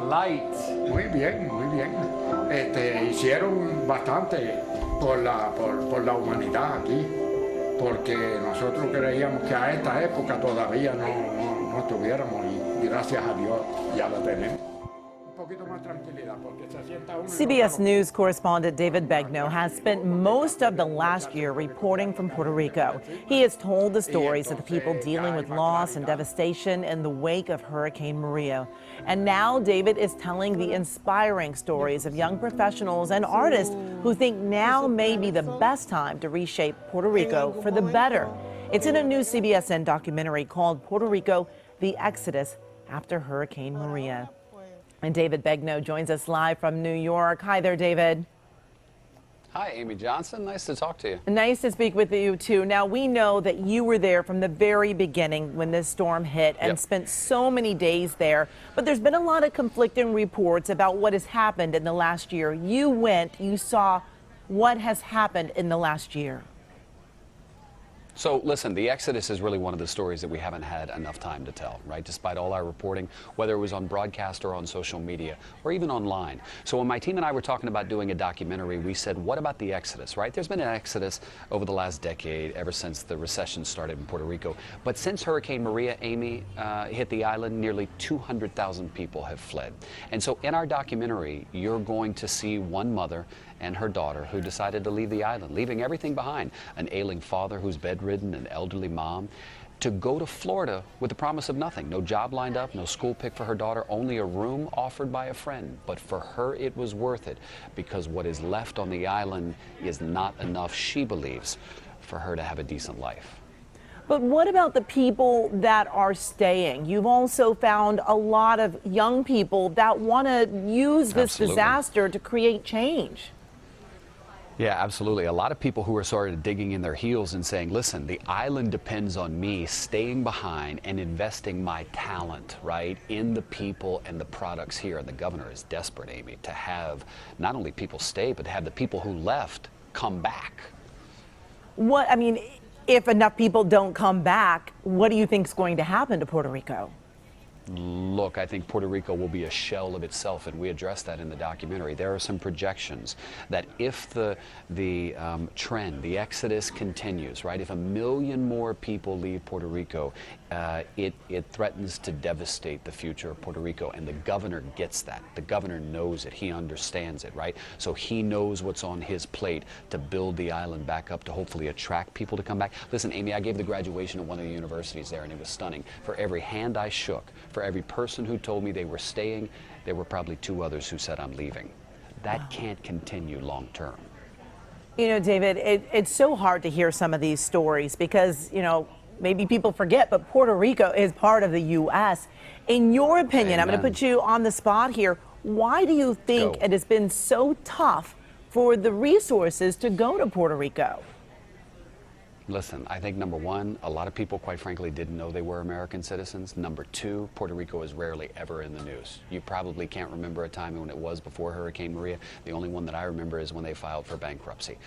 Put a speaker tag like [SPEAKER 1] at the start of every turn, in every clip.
[SPEAKER 1] Light.
[SPEAKER 2] Muy bien, muy bien. Hicieron bastante por la humanidad aquí, porque nosotros creíamos que a esta época todavía no estuviéramos y gracias a Dios ya la tenemos. Un poquito más tranquilidad porque se sienta uno.
[SPEAKER 3] CBS News correspondent David Begnaud has spent most of the last year reporting from Puerto Rico. He has told the stories of the people dealing with loss and devastation in the wake of Hurricane Maria. And now David is telling the inspiring stories of young professionals and artists who think now may be the best time to reshape Puerto Rico for the better. It's in a new CBSN documentary called Puerto Rico, The Exodus After Hurricane Maria. And David Begnaud joins us live from New York. Hi there, David.
[SPEAKER 4] Hi, Amy Johnson. Nice to talk to you.
[SPEAKER 3] Nice to speak with you, too. Now, we know that you were there from the very beginning when this storm hit and spent so many days there. But there's been a lot of conflicting reports about what has happened in the last year. You went, you saw what has happened in the last year.
[SPEAKER 4] So listen, the Exodus is really one of the stories that we haven't had enough time to tell, right? Despite all our reporting, whether it was on broadcast or on social media or even online. So when my team and I were talking about doing a documentary, we said, what about the Exodus, right? There's been an Exodus over the last decade, ever since the recession started in Puerto Rico. But since Hurricane Maria, Amy, hit the island, nearly 200,000 people have fled. And so in our documentary, you're going to see one mother and her daughter who decided to leave the island, leaving everything behind, an ailing father who's bedridden, an elderly mom, to go to Florida with the promise of nothing. No job lined up, no school pick for her daughter, only a room offered by a friend. But for her, it was worth it because what is left on the island is not enough, she believes, for her to have a decent life.
[SPEAKER 3] But what about the people that are staying? You've also found a lot of young people that want to use this disaster to create change.
[SPEAKER 4] Yeah, absolutely. A lot of people who are sort of digging in their heels and saying, listen, the island depends on me staying behind and investing my talent, right, in the people and the products here. And the governor is desperate, Amy, to have not only people stay, but to have the people who left come back.
[SPEAKER 3] What, I mean, if enough people don't come back, what do you think is going to happen to Puerto Rico?
[SPEAKER 4] Look, I think Puerto Rico will be a shell of itself, and we address that in the documentary. There are some projections that if the trend, the exodus continues, right, if 1 million more people leave Puerto Rico, it threatens to devastate the future of Puerto Rico, and the governor gets that. The governor knows it. He understands it, right? So he knows what's on his plate to build the island back up to hopefully attract people to come back. Listen, Amy, I gave the graduation at one of the universities there, and it was stunning. For every hand I shook, for every person who told me they were staying, there were probably 2 others who said, I'm leaving. That can't continue long term.
[SPEAKER 3] You know, David, it's so hard to hear some of these stories because, you know, maybe people forget, but Puerto Rico is part of the U.S. In your opinion, I'm going to put you on the spot here. Why do you think it has been so tough for the resources to go to Puerto Rico?
[SPEAKER 4] Listen, I think number one, a lot of people, quite frankly, didn't know they were American citizens. Number two, Puerto Rico is rarely ever in the news. You probably can't remember a time when it was before Hurricane Maria. The only one that I remember is when they filed for bankruptcy.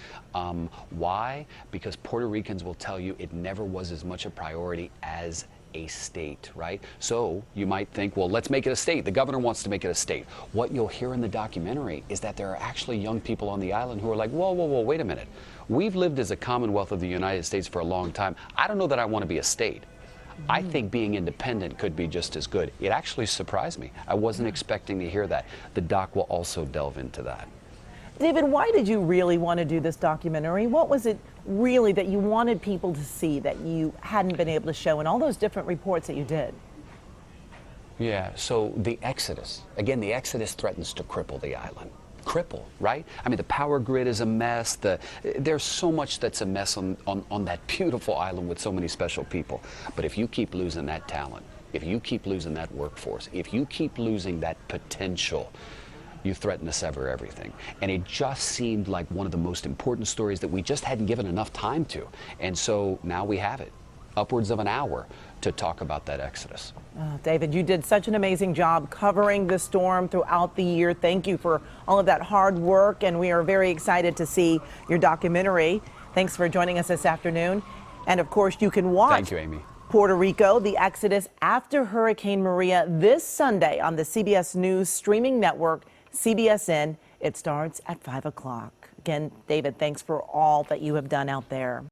[SPEAKER 4] Why? Because Puerto Ricans will tell you it never was as much a priority as a state, right? So you might think, well, let's make it a state. The governor wants to make it a state. What you'll hear in the documentary is that there are actually young people on the island who are like, whoa, whoa, whoa, wait a minute. We've lived as a Commonwealth of the United States for a long time. I don't know that I want to be a state. I think being independent could be just as good. It actually surprised me. I wasn't expecting to hear that. The doc will also delve into that.
[SPEAKER 3] David, why did you really want to do this documentary? What was it really that you wanted people to see that you hadn't been able to show in all those different reports that you did?
[SPEAKER 4] Yeah, so the Exodus, again, the Exodus threatens to cripple the island. Cripple, right? I mean, the power grid is a mess. There's so much that's a mess on that beautiful island with so many special people. But if you keep losing that talent, if you keep losing that workforce, if you keep losing that potential, you threaten to sever everything. And it just seemed like one of the most important stories that we just hadn't given enough time to. And so now we have it, upwards of an hour to talk about that Exodus.
[SPEAKER 3] Oh, David, you did such an amazing job covering the storm throughout the year. Thank you for all of that hard work, and we are very excited to see your documentary. Thanks for joining us this afternoon. And of course, you can watch.
[SPEAKER 4] Thank you, Amy.
[SPEAKER 3] Puerto Rico, the exodus after Hurricane Maria this Sunday on the CBS News streaming network, CBSN. It starts at 5 o'clock. Again, David, thanks for all that you have done out there.